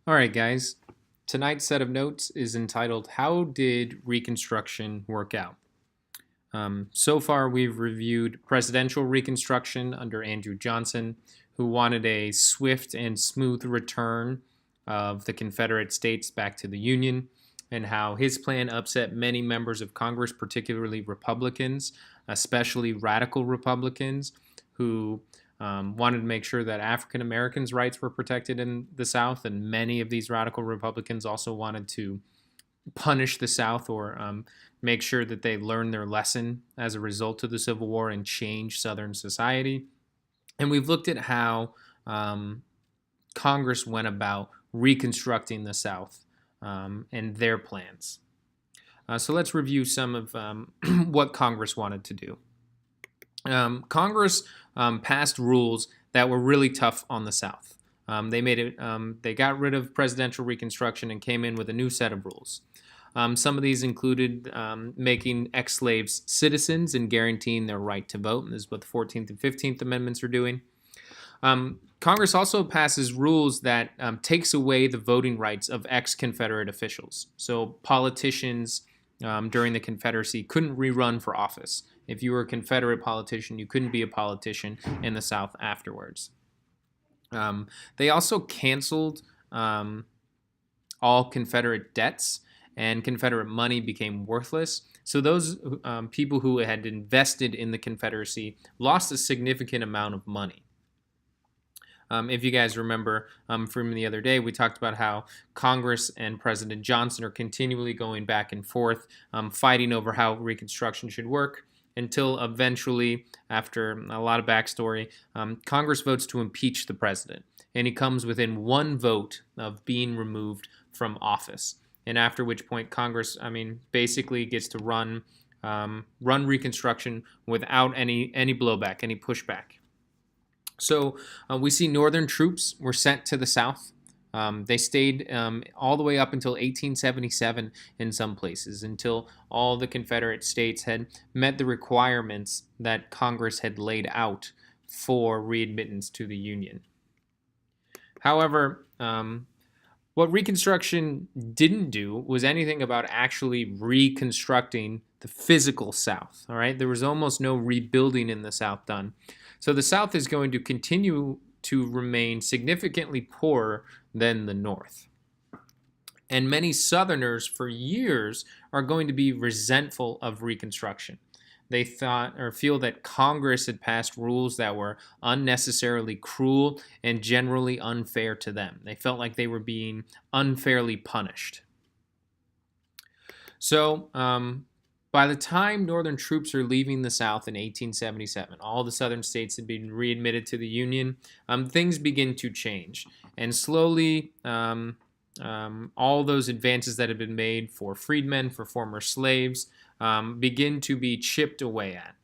All right, guys. Tonight's set of notes is entitled How Did Reconstruction Work Out? So far, we've reviewed presidential Reconstruction under Andrew Johnson, who wanted a swift and smooth return of the Confederate States back to the Union, and how his plan upset many members of Congress, particularly Republicans, especially radical Republicans, who wanted to make sure that African Americans' rights were protected in the South, and many of these radical Republicans also wanted to punish the South or make sure that they learned their lesson as a result of the Civil War and change Southern society. And we've looked at how Congress went about reconstructing the South and their plans. So let's review some of what Congress wanted to do. Congress passed rules that were really tough on the South. They got rid of presidential Reconstruction and came in with a new set of rules. Some of these included making ex-slaves citizens and guaranteeing their right to vote. And this is what the 14th and 15th Amendments are doing. Congress also passes rules that takes away the voting rights of ex-Confederate officials. So politicians during the Confederacy couldn't rerun for office. If you were a Confederate politician, you couldn't be a politician in the South afterwards. They also canceled all Confederate debts, and Confederate money became worthless. So those people who had invested in the Confederacy lost a significant amount of money. If you guys remember from the other day, we talked about how Congress and President Johnson are continually going back and forth, fighting over how Reconstruction should work, until eventually, after a lot of backstory, Congress votes to impeach the president. And he comes within one vote of being removed from office. And after which point Congress, basically gets to run Reconstruction without any blowback, any pushback. So we see Northern troops were sent to the South. They stayed all the way up until 1877 in some places, until all the Confederate states had met the requirements that Congress had laid out for readmittance to the Union. However, what Reconstruction didn't do was anything about actually reconstructing the physical South. All right, there was almost no rebuilding in the South done. So the South is going to continue to remain significantly poorer than the North. And many Southerners for years are going to be resentful of Reconstruction. They thought or feel that Congress had passed rules that were unnecessarily cruel and generally unfair to them. They felt like they were being unfairly punished. So, by the time Northern troops are leaving the South in 1877, all the Southern states had been readmitted to the Union. Things begin to change, and slowly, all those advances that had been made for freedmen, for former slaves, begin to be chipped away at.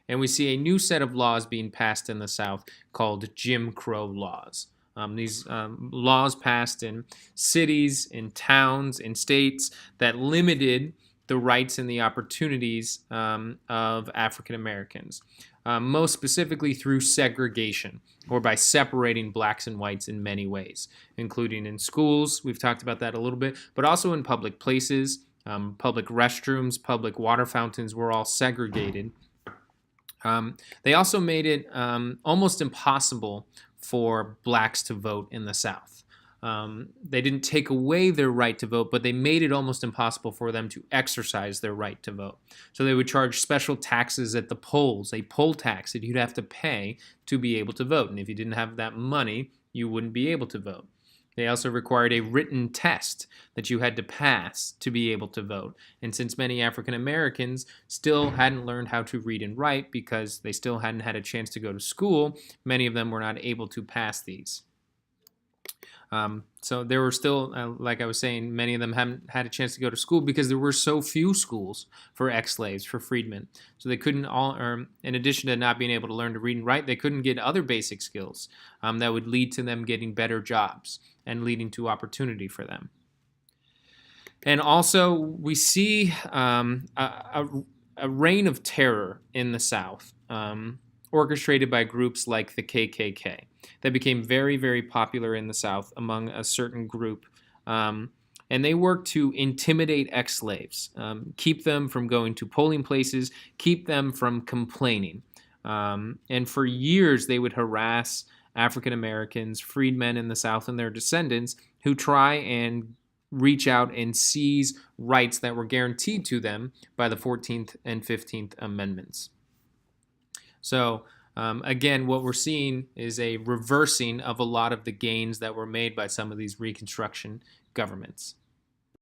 And we see a new set of laws being passed in the South called Jim Crow laws. These laws passed in cities, in towns, in states that limited the rights and the opportunities of African Americans, most specifically through segregation, or by separating blacks and whites in many ways, including in schools. We've talked about that a little bit, but also in public places. Public restrooms, public water fountains were all segregated. They also made it almost impossible for blacks to vote in the South. They didn't take away their right to vote, but they made it almost impossible for them to exercise their right to vote. So they would charge special taxes at the polls, a poll tax that you'd have to pay to be able to vote. And if you didn't have that money, you wouldn't be able to vote. They also required a written test that you had to pass to be able to vote. And since many African Americans still hadn't learned how to read and write because they still hadn't had a chance to go to school, many of them were not able to pass these. So there were still, like I was saying, many of them haven't had a chance to go to school because there were so few schools for ex-slaves, for freedmen. So they couldn't in addition to not being able to learn to read and write, they couldn't get other basic skills that would lead to them getting better jobs and leading to opportunity for them. And also, we see a reign of terror in the South, orchestrated by groups like the KKK. that became very, very popular in the South among a certain group. And they worked to intimidate ex-slaves, keep them from going to polling places, keep them from complaining. And for years, they would harass African Americans, freedmen in the South, and their descendants who try and reach out and seize rights that were guaranteed to them by the 14th and 15th Amendments. So, again, what we're seeing is a reversing of a lot of the gains that were made by some of these Reconstruction governments.